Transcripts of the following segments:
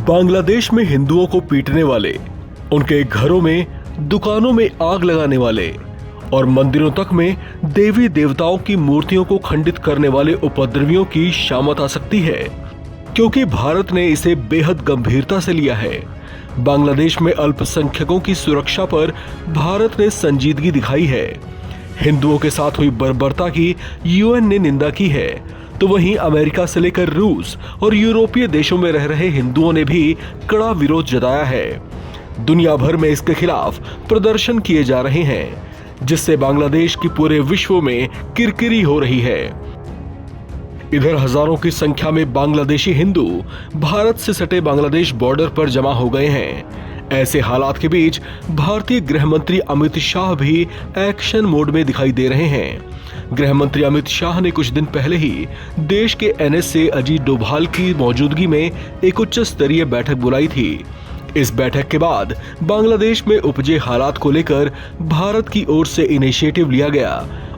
बांग्लादेश में हिंदुओं को पीटने वाले, उनके घरों में, दुकानों में आग लगाने वाले और मंदिरों तक में देवी देवताओं की मूर्तियों को खंडित करने वाले उपद्रवियों की शामत आ सकती है, क्योंकि भारत ने इसे बेहद गंभीरता से लिया है। बांग्लादेश में अल्पसंख्यकों की सुरक्षा पर भारत ने संजीदगी दिखाई है। हिंदुओं के साथ हुई बर्बरता की यूएन ने निंदा की है, तो वहीं अमेरिका से लेकर रूस और यूरोपीय देशों में रह रहे हिंदुओं ने भी कड़ा विरोध जताया है। दुनिया भर में इसके खिलाफ प्रदर्शन किए जा रहे हैं, जिससे बांग्लादेश की पूरे विश्व में किरकिरी हो रही है। इधर हजारों की संख्या में बांग्लादेशी हिंदू भारत से सटे बांग्लादेश बॉर्डर पर जमा हो गए हैं। ऐसे हालात के बीच भारतीय गृह मंत्री अमित शाह भी एक्शन मोड में दिखाई दे रहे हैं। गृह मंत्री अमित शाह ने कुछ दिन पहले ही देश के एनएसए अजीत डोभाल की मौजूदगी में एक उच्च स्तरीय बैठक बुलाई थी। इस बैठक के बाद बांग्लादेश में उपजे हालात को लेकर भारत की ओर से इनिशिएटिव लिया गया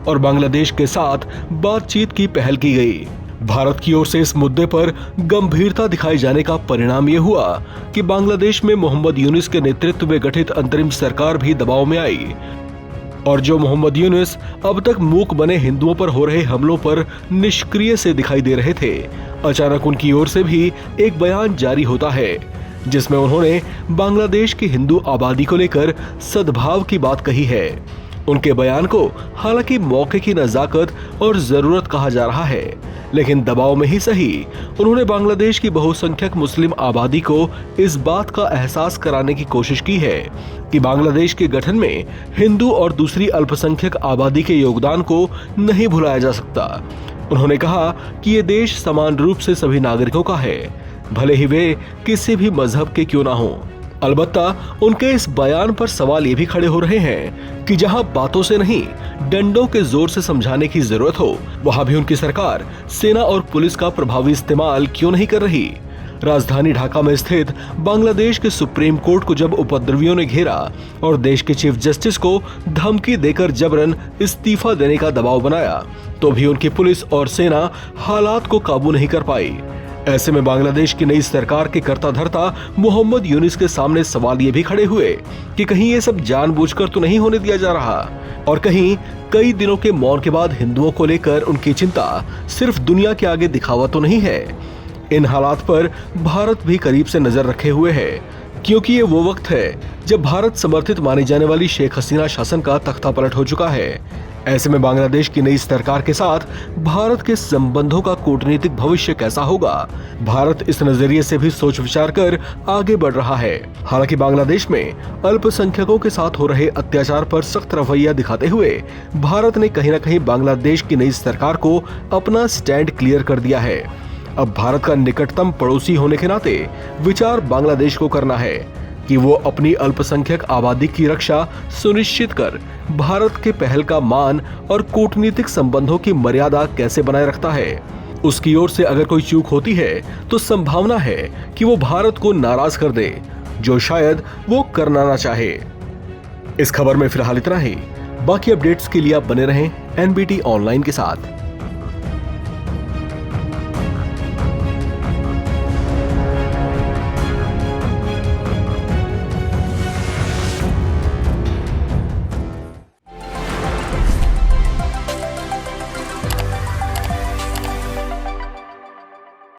और बांग्लादेश के साथ बातचीत की पहल की गई। भारत की ओर से इस मुद्दे पर गंभीरता दिखाए जाने का परिणाम यह हुआ कि बांग्लादेश में मोहम्मद यूनुस के नेतृत्व में गठित अंतरिम सरकार भी दबाव में आई और जो मोहम्मद यूनुस अब तक मूक बने हिंदुओं पर हो रहे हमलों पर निष्क्रिय से दिखाई दे रहे थे, अचानक उनकी ओर से भी एक बयान जारी होता है, जिसमें उन्होंने बांग्लादेश की हिंदू आबादी को लेकर सद्भाव की बात कही है। उनके बयान को हालांकि मौके की नजाकत और जरूरत कहा जा रहा है, लेकिन दबाव में ही सही उन्होंने बांग्लादेश की बहुसंख्यक मुस्लिम आबादी को इस बात का एहसास कराने की कोशिश की है कि बांग्लादेश के गठन में हिंदू और दूसरी अल्पसंख्यक आबादी के योगदान को नहीं भुलाया जा सकता। उन्होंने कहा कि ये देश समान रूप से सभी नागरिकों का है, भले ही वे किसी भी मजहब के क्यों ना हों। अलबत्ता उनके इस बयान पर सवाल ये भी खड़े हो रहे हैं कि जहां बातों से नहीं डंडों के जोर से समझाने की जरूरत हो, वहां भी उनकी सरकार सेना और पुलिस का प्रभावी इस्तेमाल क्यों नहीं कर रही। राजधानी ढाका में स्थित बांग्लादेश के सुप्रीम कोर्ट को जब उपद्रवियों ने घेरा और देश के चीफ जस्टिस को धमकी देकर जबरन इस्तीफा देने का दबाव बनाया, तो भी उनकी पुलिस और सेना हालात को काबू नहीं कर पाई। ऐसे में बांग्लादेश की नई सरकार के कर्ता धर्ता मोहम्मद यूनुस के सामने सवाल ये भी खड़े हुए कि कहीं ये सब जानबूझकर तो नहीं होने दिया जा रहा और कहीं कई दिनों के मौन के बाद हिंदुओं को लेकर उनकी चिंता सिर्फ दुनिया के आगे दिखावा तो नहीं है। इन हालात पर भारत भी करीब से नजर रखे हुए है, क्योंकि ये वो वक्त है जब भारत समर्थित मानी जाने वाली शेख हसीना शासन का तख्ता पलट हो चुका है। ऐसे में बांग्लादेश की नई सरकार के साथ भारत के संबंधों का कूटनीतिक भविष्य कैसा होगा, भारत इस नजरिए से भी सोच विचार कर आगे बढ़ रहा है। हालांकि बांग्लादेश में अल्पसंख्यकों के साथ हो रहे अत्याचार पर सख्त रवैया दिखाते हुए भारत ने कहीं न कहीं बांग्लादेश की नई सरकार को अपना स्टैंड क्लियर कर दिया है। अब भारत का निकटतम पड़ोसी होने के नाते विचार बांग्लादेश को करना है कि वो अपनी अल्पसंख्यक आबादी की रक्षा सुनिश्चित कर भारत के पहल का मान और कूटनीतिक संबंधों की मर्यादा कैसे बनाए रखता है। उसकी ओर से अगर कोई चूक होती है तो संभावना है कि वो भारत को नाराज कर दे, जो शायद वो करना ना चाहे। इस खबर में फिलहाल इतना ही। बाकी अपडेट्स के लिए आप बने रहें एनबीटी ऑनलाइन के साथ।